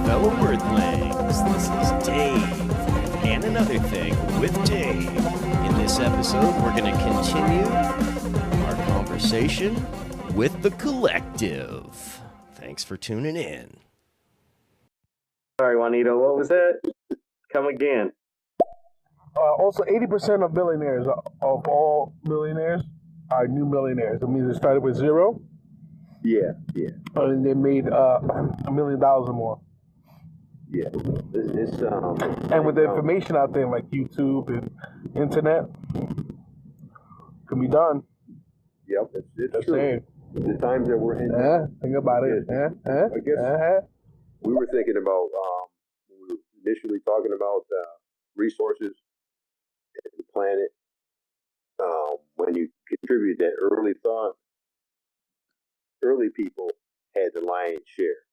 fellow Earthlings. This is Dave, and another thing with Dave. In this episode, we're going to continue our conversation with the collective. Thanks for tuning in. Sorry, Juanito, what was that? Come again. Also, 80% of billionaires, of all millionaires, are new millionaires. It means they started with zero. Yeah. And they made $1 million or more. Yeah. It's And with the information out there, like YouTube and internet, can be done. Yep, it's Just true. saying. The times that we're in. Think about it. I guess we were thinking about, when we were initially talking about resources and the planet. When you contribute that early thought, early people had the lion's share.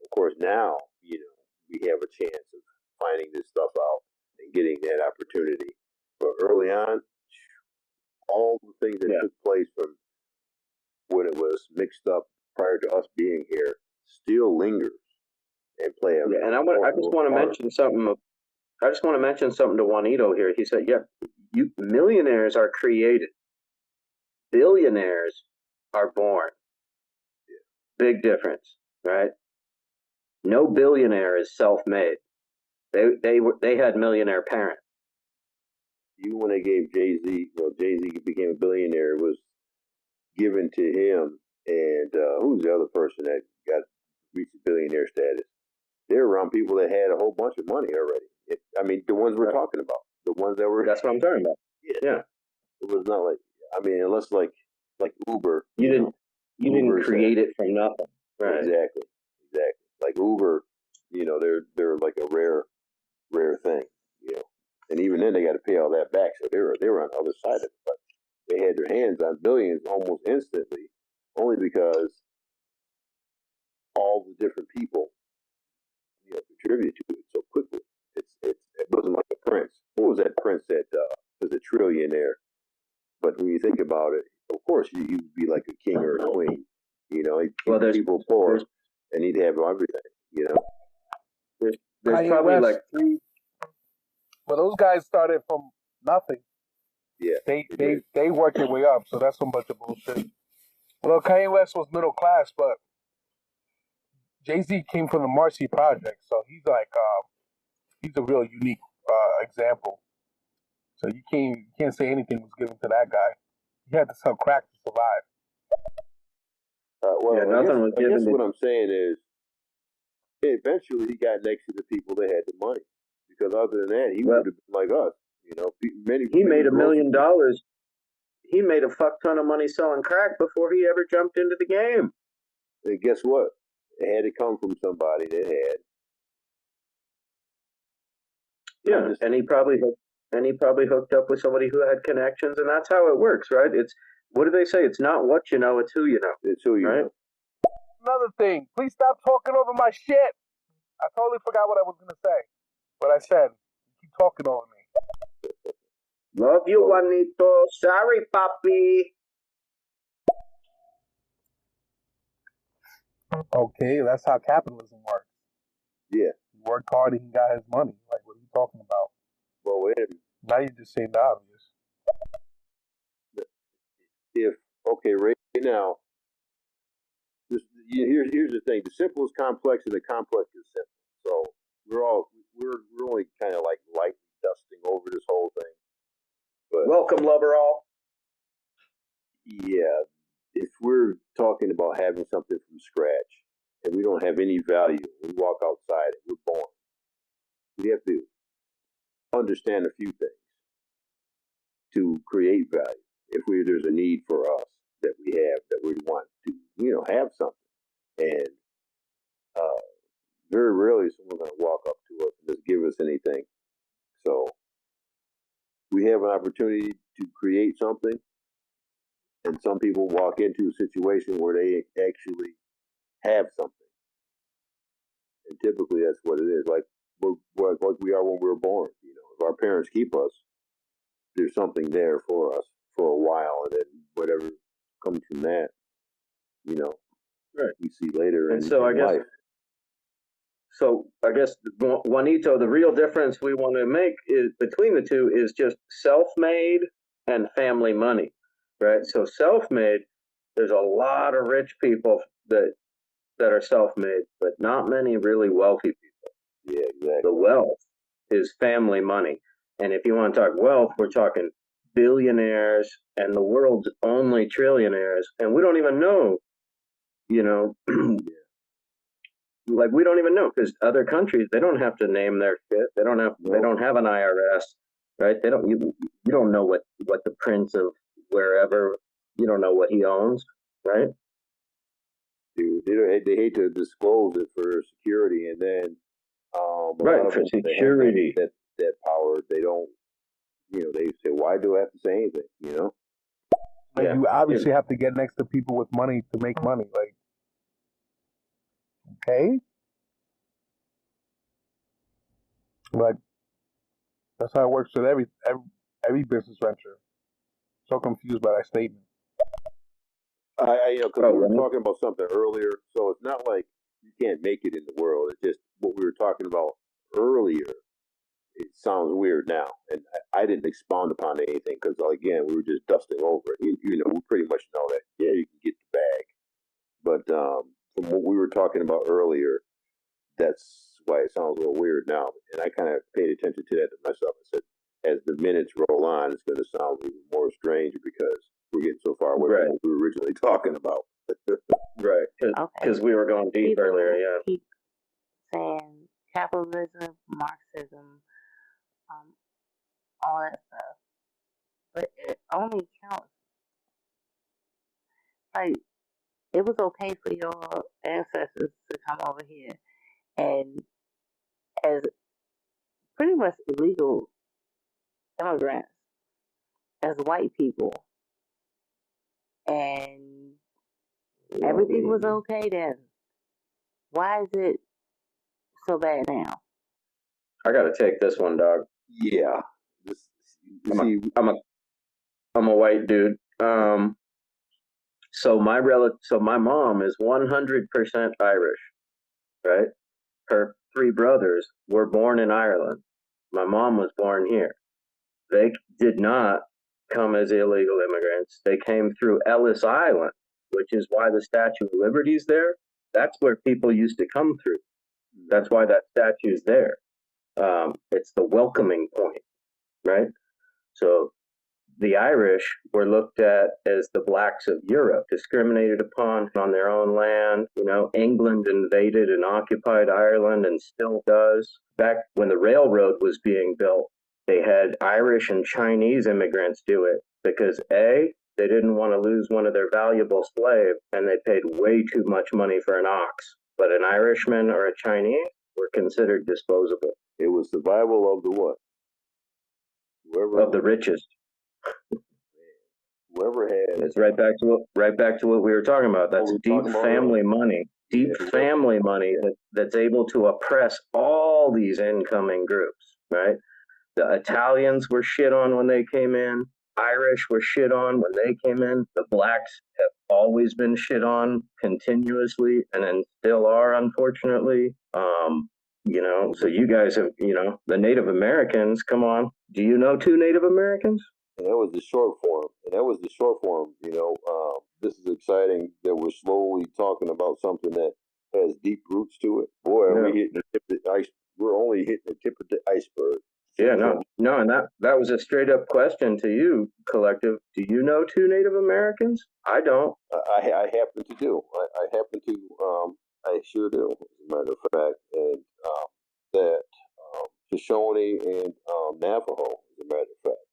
Of course, now, we have a chance of finding this stuff out and getting that opportunity. But early on, all the things that took place from when it was mixed up prior to us being here still lingers and play a And I just want to mention something. I just want to mention something to Juanito here. He said, millionaires are created. Billionaires are born. Big difference, right? No billionaire is self-made. They had millionaire parents. Even when they gave Jay-Z, Jay-Z became a billionaire, it was given to him. And who's the other person that reached billionaire status? They're around people that had a whole bunch of money already. The ones we're talking about, the ones that were. That's what I'm talking about. Yeah. It was not like, unless like Uber. You didn't create it from nothing. Right. Exactly. Like Uber, they're like a rare thing, And even then, they got to pay all that back. So they were on the other side of it, but they had their hands on billions almost instantly, only because all the different people, contributed to it so quickly. It wasn't like a prince. What was that prince that was a trillionaire? But when you think about it, of course, you'd be like a king or a queen. He'd keep people poor, and he'd have everything. There's probably like three. Well, those guys started from nothing. Yeah. They worked their way up, so that's some bunch of bullshit. Well, Kanye West was middle class, but Jay-Z came from the Marcy Project, so he's like he's a real unique example. So you can't say anything was given to that guy. He had to sell crack to survive. I guess what I'm saying is, eventually he got next to the people that had the money. Because other than that, he would have been like us. He made $1 million. He made a fuck ton of money selling crack before he ever jumped into the game. And guess what? It had to come from somebody that had. Yeah, and he probably hooked up with somebody who had connections, and that's how it works, right? It's, what do they say? It's not what you know, it's who you know. It's who you know. Another thing, please stop talking over my shit. I totally forgot what I was gonna say. What I said. You keep talking over me. Love you, Juanito. Sorry, papi. Okay, that's how capitalism works. Yeah. He worked hard and he got his money. Like, what are you talking about? Well, wait a minute. Now you just saying the obvious. Right now, here's the thing: the simple is complex, and the complex is simple. So we're only kind of like lightly dusting over this whole thing. But welcome, lover all. Yeah, if we're talking about having something from scratch and we don't have any value, we walk outside and we're born. We have to understand a few things to create value. If there's a need for us that we want to, have something, and very rarely is someone going to walk up to us and just give us anything. So we have an opportunity to create something, and some people walk into a situation where they actually have something, and typically that's what it is. Like we are when we were born. If our parents keep us, there's something there for us for a while, and then whatever comes from that, right. we see later in I guess, life. So I guess Juanito, the real difference we want to make is between the two is just self-made and family money, right? So self-made, there's a lot of rich people that are self-made, but not many really wealthy people. Yeah, exactly. The wealth is family money, and if you want to talk wealth, we're talking billionaires and the world's only trillionaires, and we don't even know, you know. Like we don't even know because other countries they don't have to name their shit. They don't have an IRS, right? They don't you don't know what the prince of wherever, you don't know what he owns, right? Dude, they hate to disclose it for security, and then a Right, lot of for them security. that power, they don't. They say, "Why do I have to say anything?" Like Yeah. you obviously have to get next to people with money to make money. Like, okay, but that's how it works with every business venture. So confused by that statement. Because we were talking about something earlier, so it's not like you can't make it in the world. It's just what we were talking about earlier. It sounds weird now, and I didn't expound upon anything because, again, we were just dusting over it. We pretty much know that. Yeah, you can get the bag, but from what we were talking about earlier, that's why it sounds a little weird now. And I kind of paid attention to that to myself. I said, as the minutes roll on, it's going to sound even more strange because we're getting so far away from what we were originally talking about. Right, because we were going deep People earlier. Yeah. keep saying capitalism, Marxism, all that stuff, but it only counts. Like it was okay for your ancestors to come over here and as pretty much illegal immigrants as white people, and everything was okay then. Why is it so bad now? I got to take this one, dog. Yeah. I'm a white dude. So my mom is 100% Irish, right? Her three brothers were born in Ireland. My mom was born here. They did not come as illegal immigrants. They came through Ellis Island, which is why the Statue of Liberty is there. That's where people used to come through. That's why that statue is there. It's the welcoming point, right? So the Irish were looked at as the blacks of Europe, discriminated upon on their own land. England invaded and occupied Ireland and still does. Back when the railroad was being built, they had Irish and Chinese immigrants do it because they didn't want to lose one of their valuable slaves, and they paid way too much money for an ox. But an Irishman or a Chinese were considered disposable. It was survival of the what? Of the richest. Whoever had. It's right back to what we were talking about. That's deep family money. Deep family money that's able to oppress all these incoming groups, right? The Italians were shit on when they came in. Irish were shit on when they came in. The blacks have always been shit on continuously and then still are, unfortunately. So you guys have, the Native Americans, come on. Do you know two Native Americans? And that was the short form. This is exciting that we're slowly talking about something that has deep roots to it. Boy, are we hitting the tip of the ice. We're only hitting the tip of the iceberg. Yeah, no, and that was a straight up question to you, Collective. Do you know two Native Americans? I don't. I happen to do. I happen to. I sure do, as a matter of fact, and that Shoshone and Navajo, as a matter of fact.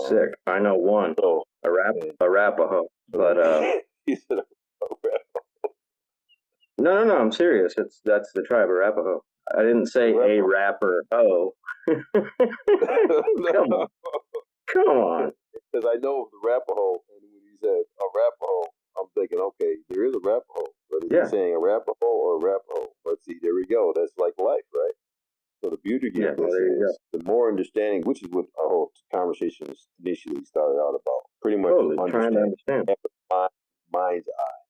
Sick. I know one. So Arapaho, but he said Arapaho. No. I'm serious. That's the tribe Arapaho. I didn't say a rapper. Oh, come on. Because I know of the Arapaho, and when he said Arapaho, I'm thinking, okay, there is a Arapaho, but is he saying Arapaho or Arapaho? But see, there we go. That's like life, right? So the beauty of this is the more understanding, which is what our whole conversation initially started out about. Pretty much trying to understand. Mind's eye,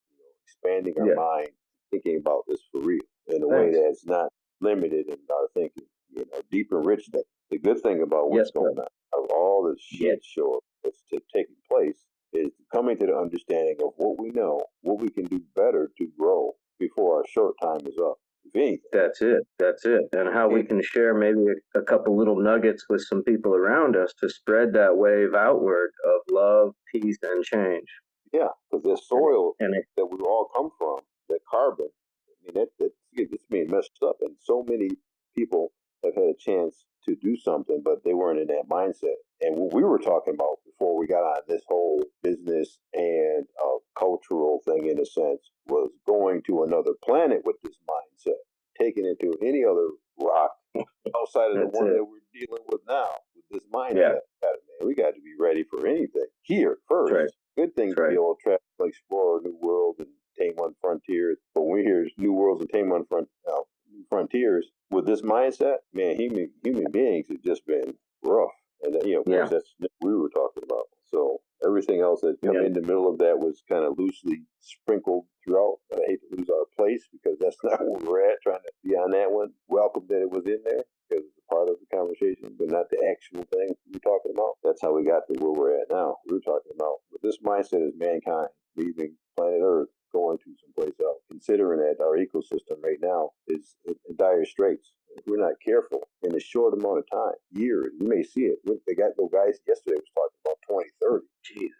expanding our mind, thinking about this for real in a way that's not limited in our thinking. Deep and rich. The good thing about what's going on, of all the shit show that's taking place, is coming to the understanding of what we know, what we can do better to grow before our short time is up. If anything. That's it. And how we can share maybe a couple little nuggets with some people around us to spread that wave outward of love, peace, and change. Yeah, because the soil that we all come from, that carbon, I mean, it's being messed up. And so many people have had a chance to do something, but they weren't in that mindset. And what we were talking about before we got on this whole business and cultural thing, in a sense, was going to another planet with this mindset, taking it to any other rock outside of the one that we're dealing with now, with this mindset. Man, we got to be ready for anything here first. Right. Good thing to be able to travel, explore a new world and tame one frontiers. But when we hear new worlds and tame one new frontiers, with this mindset, man, human beings have just been rough. And of course, that's what we were talking about. So everything else that come in the middle of that was kind of loosely sprinkled throughout. I hate to lose our place because that's not where we're at, trying to be on that one. Welcome that it was in there because it's a part of the conversation, but not the actual thing we're talking about. That's how we got to where we're at now. We're talking about, but this mindset is mankind leaving planet Earth, going to someplace else, considering that our ecosystem right now is in dire straits. If we're not careful in a short amount of time, years, you may see it. They got those guys yesterday was talking about 2030. Jesus.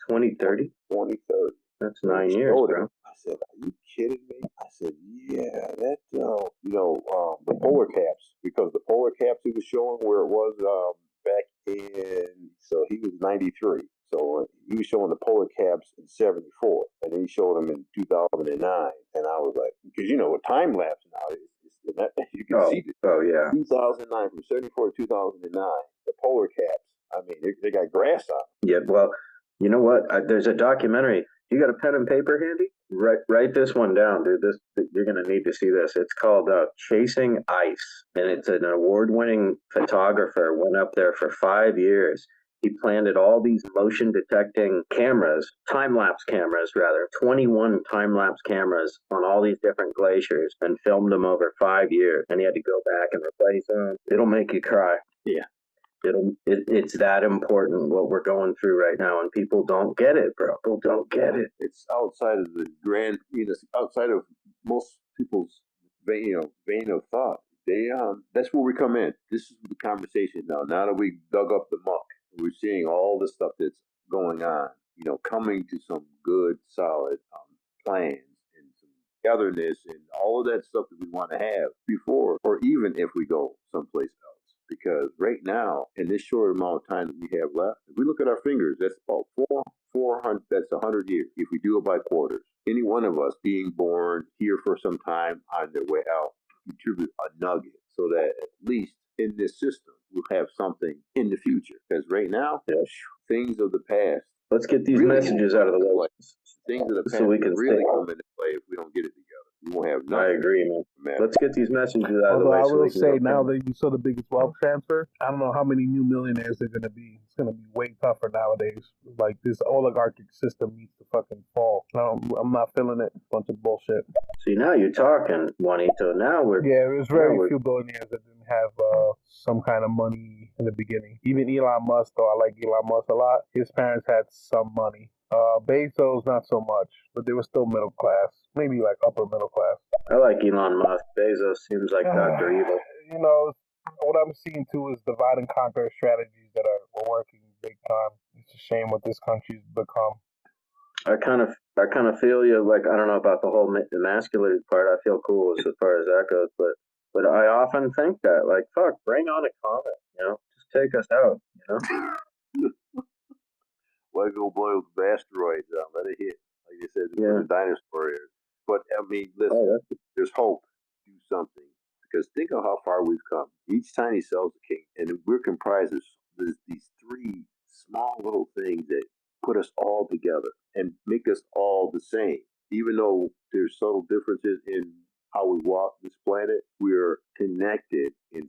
2030? 2030. That's 9 years, bro. I said, are you kidding me? I said, yeah, that, the polar caps, because the polar caps he was showing where it was back in, so he was 93. So he was showing the polar caps in 74, and then he showed them in 2009. And I was like, because with time lapse now, you can see it. Oh, yeah. 2009, from 74 to 2009, the polar caps, I mean, they got grass on them. Yeah, well, you know what? There's a documentary. You got a pen and paper handy? Write this one down, dude. You're going to need to see this. It's called Chasing Ice, and it's an award-winning photographer. Went up there for 5 years. He planted all these motion detecting cameras, time-lapse cameras rather, 21 time-lapse cameras on all these different glaciers and filmed them over 5 years. And he had to go back and replace them. It'll make you cry. Yeah. It's that important what we're going through right now, and people don't get it, bro. People don't get it. It's outside of the grand, outside of most people's vein of thought. That's where we come in. This is the conversation now. Now that we dug up the muck, we're seeing all the stuff that's going on. Coming to some good, solid plans and some togetherness and all of that stuff that we want to have before, or even if we go someplace else. Because right now, in this short amount of time that we have left, if we look at our fingers, that's about 400. That's 100 years. If we do it by quarters, any one of us being born here for some time on their way out contribute a nugget, so that at least in this system we'll have something in the future. Because right now, things of the past. Let's get these messages out of the way. Things of the past so we can really come into play if we don't get it together. We won't have nothing. I agree, man. Let's get these messages out of the way. Although I will say, now that you saw the biggest wealth transfer, I don't know how many new millionaires they're going to be. It's going to be way tougher nowadays. Like, this oligarchic system needs to fucking fall. I'm not feeling it. Bunch of bullshit. See, now you're talking, Juanito. Now we're... Yeah, there's very few billionaires that didn't have some kind of money in the beginning. Even Elon Musk, though I like Elon Musk a lot, his parents had some money. Bezos, not so much, but they were still middle class, maybe like upper middle class. I like Elon Musk. Bezos seems like Dr. Evil. What I'm seeing too is divide and conquer strategies that are working big time. It's a shame what this country's become. I kind of feel you. Like, I don't know about the whole emasculated part. I feel cool as far as that goes, but I often think that, like, fuck, bring on a comet. Just take us out. Why go blow the asteroids out? Let it hit. Like you said, the dinosaur is. But, I mean, listen, there's hope. Do something. Because think of how far we've come. Each tiny cell's a king. And we're comprised of these three small little things that put us all together and make us all the same. Even though there's subtle differences in how we walk this planet, we're connected in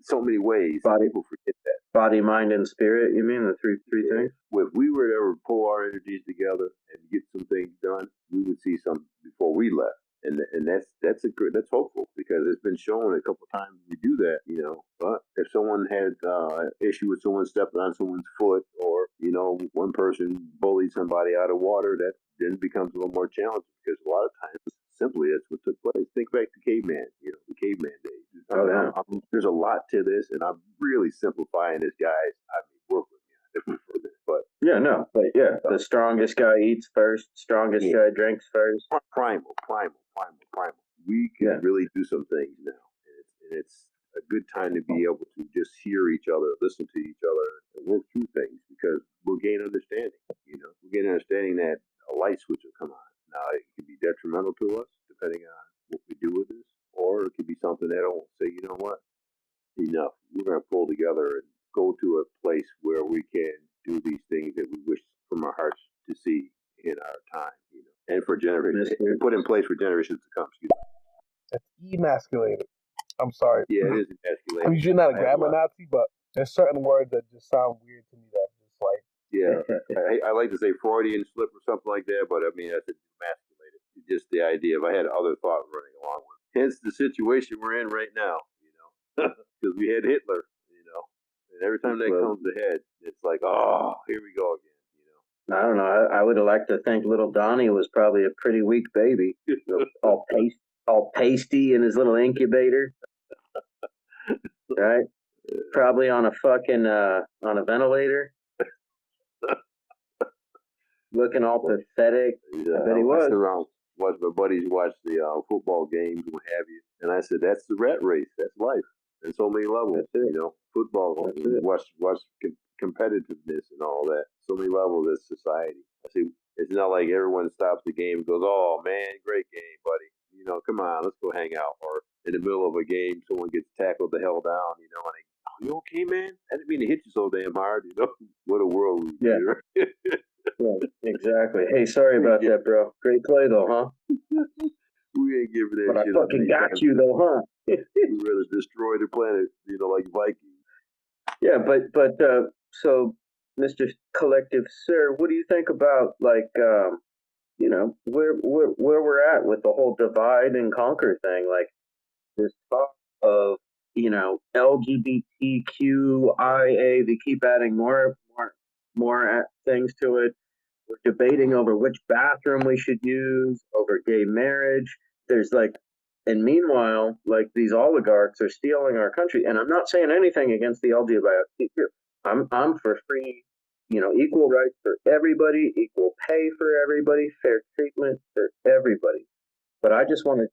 so many ways. People forget that. Body, mind, and spirit, you mean? The three things? If we were to ever pull our energies together and get some things done, we would see something before we left. and that's hopeful because it's been shown a couple times we do that, But if someone had an issue with someone stepping on someone's foot, or one person bullied somebody out of water, that then becomes a little more challenging because a lot of times simply that's what took place. Think back to caveman, the caveman days. Oh yeah. There's a lot to this, and I'm really simplifying this, guys. I mean, work with me for this, but yeah, no, but yeah, the strongest guy eats first, strongest guy drinks first. Primal. We can really do some things now, and it's a good time to be able to just hear each other, listen to each other, and work through things because we'll gain understanding. We'll gain understanding that a light switch will come on. Now, it can be detrimental to us depending on what we do with this, or it could be something that will say, you know what, enough. We're going to pull together and go to a place where we can do these things that we wish from our hearts to see in our time, and for generations, put in place for generations to come. It's emasculated. I'm sorry. Yeah, it is emasculated. I'm usually not a grammar Nazi, but there's certain words that just sound weird to me that just like. Yeah, I like to say Freudian slip or something like that, but I mean that's emasculated. Just the idea of I had other thought running along with it. Hence the situation we're in right now, because we had Hitler, and every time that comes ahead, it's like, oh, here we go again. I don't know. I would have liked to think little Donnie was probably a pretty weak baby, all pasty in his little incubator, right? Probably on a fucking on a ventilator, looking all pathetic. Yeah, I bet he was. Watch my buddies watch the football games and what have you, and I said that's the rat race. That's life. And so many levels, football. Watch competitiveness and all that. So many levels of society. I see. It's not like everyone stops the game and goes, "Oh man, great game, buddy." Come on, let's go hang out. Or in the middle of a game, someone gets tackled the hell down. And they, you okay, man? I didn't mean to hit you so damn hard. What a world we live in. Yeah, exactly. Hey, sorry about that, bro. Great play though, huh? We ain't giving that but shit. I fucking got you though, huh? We'd rather destroy the planet, like Vikings. Yeah, but so, Mr. Collective Sir, what do you think about where we're at with the whole divide and conquer thing? Like this talk of LGBTQIA, they keep adding more things to it. We're debating over which bathroom we should use, over gay marriage. And meanwhile, like these oligarchs are stealing our country. And I'm not saying anything against the LGBTQ. I'm for free, equal rights for everybody, equal pay for everybody, fair treatment for everybody. But I just want to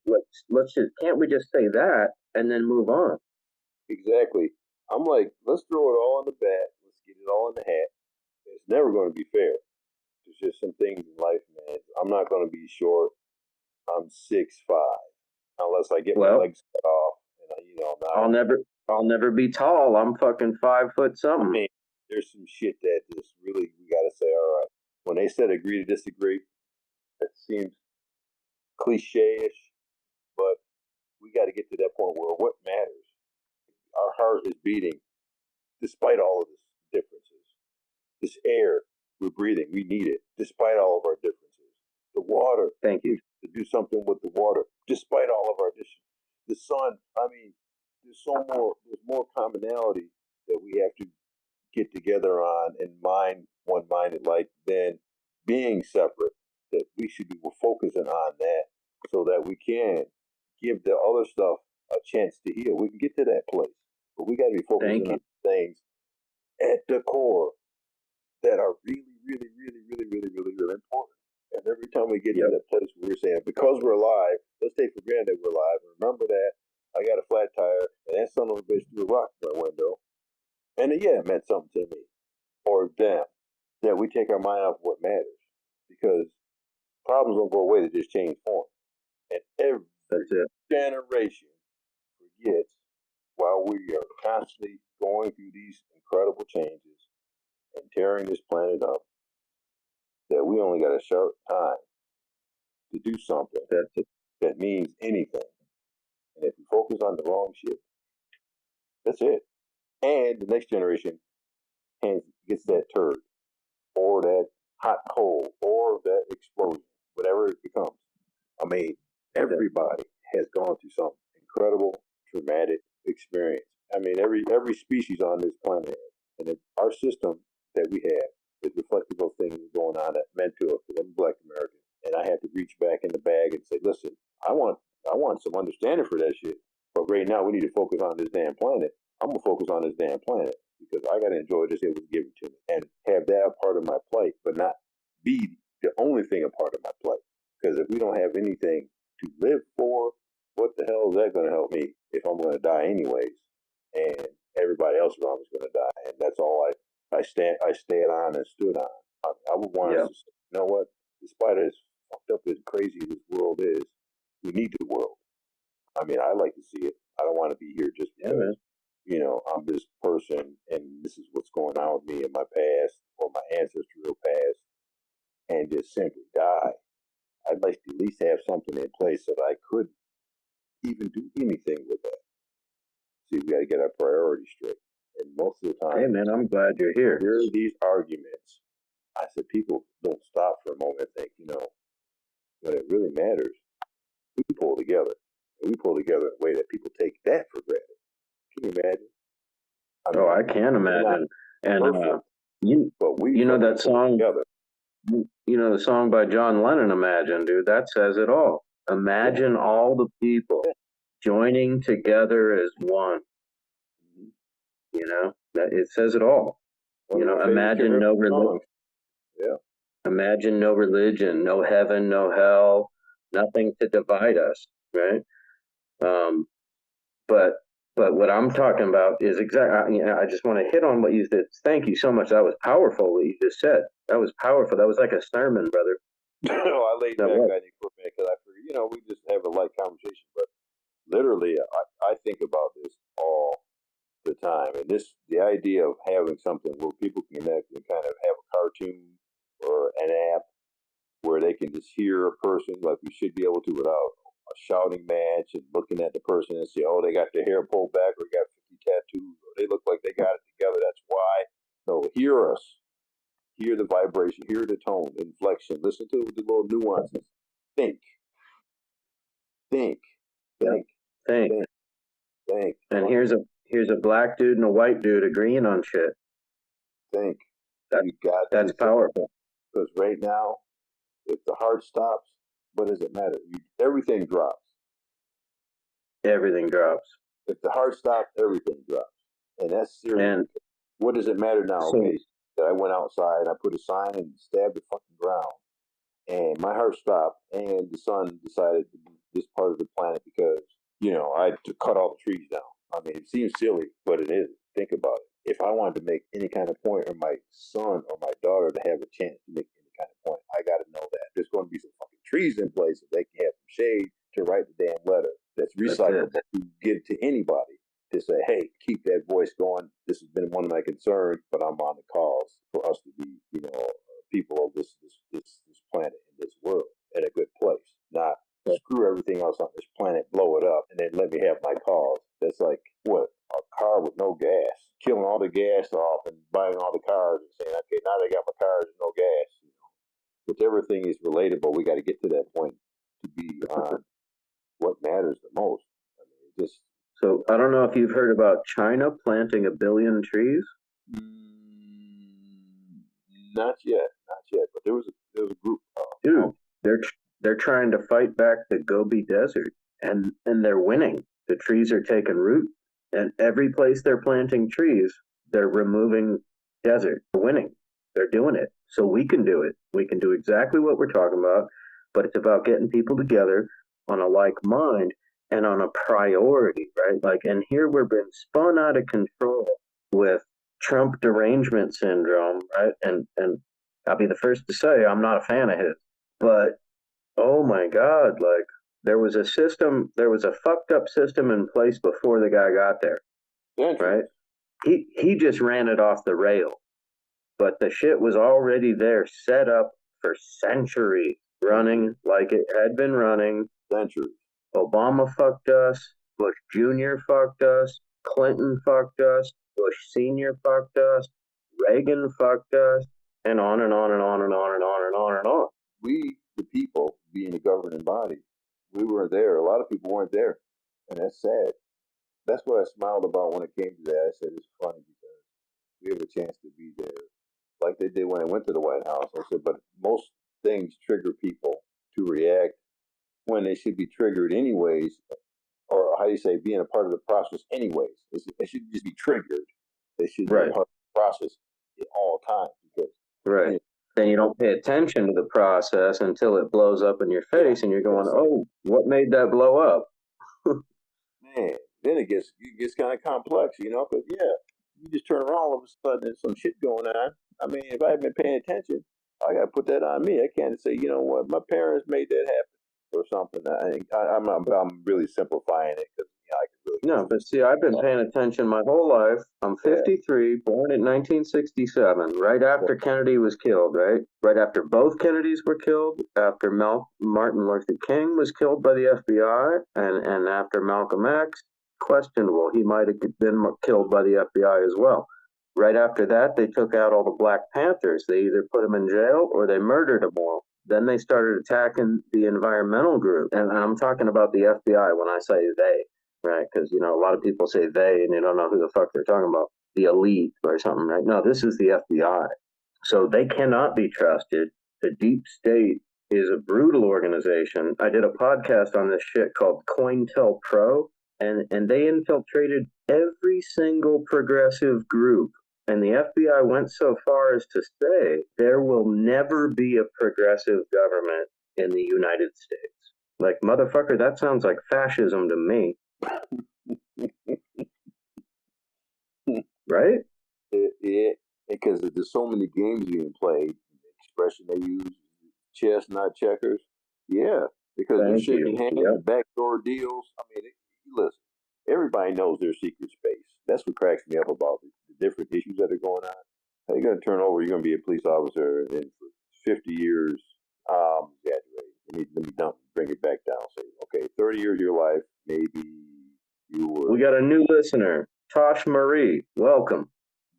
can't we just say that and then move on? Exactly. I'm like, let's throw it all in the bat. Let's get it all in the hat. It's never going to be fair. There's just some things in life, man. I'm not going to be short. I'm 6'5", unless I get my legs cut off. And I'll never be tall. I'm fucking 5 foot something. I mean, there's some shit that just really we got to say. All right, when they said agree to disagree, that seems cliche-ish, but we got to get to that point where what matters. Our heart is beating, despite all of this differences. This air we're breathing, we need it, despite all of our differences. The water, thank you, to do something with the water, despite all of our differences. The sun, I mean, there's more commonality that we have to get together on and one-minded, like than being separate. That we should be focusing on that so that we can give the other stuff a chance to heal. We can get to that place, but we got to be focusing on things at the core that are really, really, really, really, really, really, really important. And every time we get to that place where we're saying, because we're alive, let's take for granted that we're alive. Remember that I got a flat tire and that son of a bitch threw a rock through my window. And it meant something to me or them. That we take our mind off what matters. Because problems don't go away, they just change form. And every generation forgets while we are constantly going through these incredible changes and tearing this planet up, that we only got a short time to do something that means anything. And if we focus on the wrong shit, that's it. And the next generation gets that turd, or that hot coal, or that explosion, whatever it becomes. I mean, Everybody has gone through some incredible, traumatic experience. I mean, every species on this planet, and our system that we have is reflective of things going on that meant to us. I'm Black American, and I had to reach back in the bag and say, "Listen, I want some understanding for that shit. But right now, we need to focus on this damn planet. I'm gonna focus on this damn planet because I gotta enjoy this it was given to me and have that a part of my plight, but not be the only thing a part of my plight. Because if we don't have anything to live for, what the hell is that going to help me if I'm going to die anyways, and everybody else around me is going to die? And that's all I stand on and stood on. I would want us to say, you know what? Despite as fucked up and crazy this world is, we need the world. I mean, I like to see it. I don't want to be here just because I'm this person and this is what's going on with me in my past or my ancestral past, and just simply die. I'd like to at least have something in place so that I could even do anything with that. See, we got to get our priorities straight. And most of the time, hey man, I'm glad you're here. Here are these arguments. I said, people don't stop for a moment and think, when it really matters, we pull together. And we pull together in a way that people take that for granted. Can you imagine? I can imagine. And you know that song. Together. You know the song by John Lennon, Imagine, dude. That says it all. Imagine all the people joining together as one. That it says it all. Imagine no religion. Yeah. Imagine no religion, no heaven, no hell, nothing to divide us, right? But what I'm talking about is exactly. I just want to hit on what you said. Thank you so much. That was powerful. What you just said. That was powerful. That was like a sermon, brother. I laid back on you for a minute because I figured, we just have a light conversation. But literally, I think about this all the time, and the idea of having something where people can connect and kind of have a cartoon or an app where they can just hear a person like we should be able to without a shouting match and looking at the person and say, oh, they got their hair pulled back or got 50 tattoos or they look like they got it together. That's why. No, hear us. Hear the vibration. Hear the tone, the inflection. Listen to the little nuances. Think. And here's a black dude and a white dude agreeing on shit. Think. That's powerful. Because right now, if the heart stops, what does it matter? Everything drops. Everything drops. If the heart stops, everything drops. And that's serious. And what does it matter now? That I went outside and I put a sign and stabbed the fucking ground. And my heart stopped and the sun decided to be this part of the planet because, I had to cut all the trees down. I mean, it seems silly, but it isn't. Think about it. If I wanted to make any kind of point or my son or my daughter to have a chance to make any kind of point, I got to know that there's going to be some fucking trees in place so they can have some shade to write the damn letter that's recyclable to give to anybody to say, hey, keep that voice going. This has been one of my concerns, but I'm on the cause for us to be, people of this planet and this world in a good place, not screw everything else on this planet, blow it up, and then let me have my cause. That's like, what, a car with no gas, killing all the gas off and buying all the cars and saying, okay, now they got my cars and no gas. Which everything is relatable. We got to get to that point to be on what matters the most. I mean, So I don't know if you've heard about China planting 1 billion trees. Not yet. But there was a group. Dude, they're trying to fight back the Gobi Desert, and they're winning. The trees are taking root, and every place they're planting trees, they're removing desert. They're winning. They're doing it. So we can do it. We can do exactly what we're talking about, but it's about getting people together on a like mind and on a priority, right? Like, and here we're being spun out of control with Trump derangement syndrome, right? And I'll be the first to say I'm not a fan of his, but oh my God, like there was a fucked up system in place before the guy got there, right? He just ran it off the rail, but the shit was already there, set up for centuries, running like it had been running. Centuries. Obama fucked us, Bush Jr. fucked us, Clinton fucked us, Bush Sr. fucked us, Reagan fucked us, and on and on and on and on and on and on and on. We, the people, being the governing body, We weren't there. A lot of people weren't there, and that's sad. That's what I smiled about when it came to that. I said it's funny because we have a chance to be there, like they did when I went to the White House. I said, but most things trigger people to react when they should be triggered anyways, or how do you say, being a part of the process anyways. They should just be triggered. They should be Right. part of the process at all times because Right. Then you don't pay attention to the process until it blows up in your face, and you're going, "Oh, what made that blow up?" man, then it gets kind of complex, because you just turn around all of a sudden there's some shit going on. I mean, if I haven't been paying attention, I got to put that on me. I can't say, you know what, my parents made that happen or something. I'm really simplifying it because I can really. No, but see, I've been paying attention my whole life. I'm 53, born in 1967, right after Kennedy was killed, right? Right after both Kennedys were killed, after Martin Luther King was killed by the FBI, and after Malcolm X, questionable. He might have been killed by the FBI as well. Right after that, they took out all the Black Panthers. They either put them in jail or they murdered them all. Then they started attacking the environmental group. And I'm talking about the FBI when I say they. Right, because a lot of people say they, and you don't know who the fuck they're talking about, the elite or something, right? No, this is the FBI. So they cannot be trusted. The deep state is a brutal organization. I did a podcast on this shit called COINTELPRO, and they infiltrated every single progressive group. And the FBI went so far as to say there will never be a progressive government in the United States. Like, motherfucker, that sounds like fascism to me. Right? Because there's so many games being played. The expression they use, chess, not checkers. Yeah, because they're shaking hands, and backdoor deals. I mean, listen, everybody knows their secret space. That's what cracks me up about the different issues that are going on. How you going to turn over? You're going to be a police officer, and for 50 years, exaggerate. Let me bring it back down. Say, okay, 30 years of your life, maybe you were. We got a new listener, Tosh Marie. Welcome.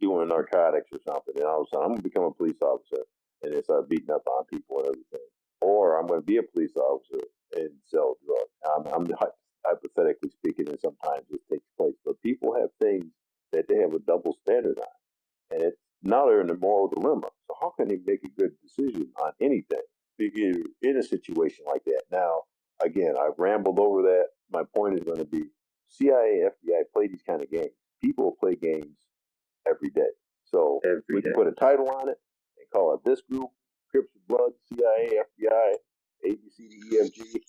Doing narcotics or something, and all of a sudden I'm going to become a police officer and then start beating up on people and everything. Or I'm going to be a police officer and sell drugs. I'm hypothetically speaking, and sometimes this takes place. But people have things that they have a double standard on, and now they're in a moral dilemma. So how can they make a good decision on anything in a situation like that? Now, again, I've rambled over that. My point is going to be CIA, FBI play these kind of games. People play games every day. So we can put a title on it and call it this group, Crips and Blood, CIA, FBI, ABCDEFG.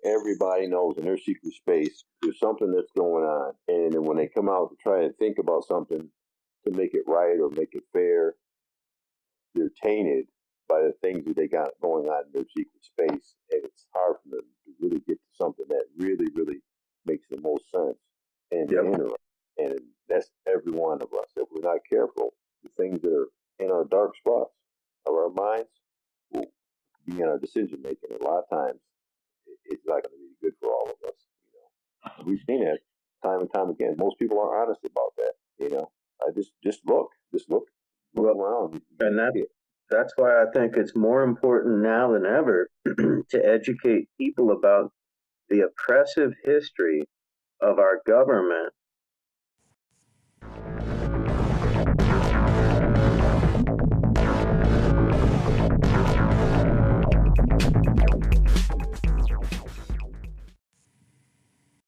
Everybody knows in their secret space there's something that's going on. And then when they come out to try and think about something to make it right or make it fair, they're tainted by the things that they got going on in their secret space. And it's hard for them to really get to something that really, really makes the most sense in the interim. And that's every one of us. If we're not careful, the things that are in our dark spots of our minds will be in our decision making. A lot of times, it's not going to be good for all of us. We've seen it time and time again. Most people aren't honest about that. I just look around, and that's why I think it's more important now than ever to educate people about the oppressive history of our government.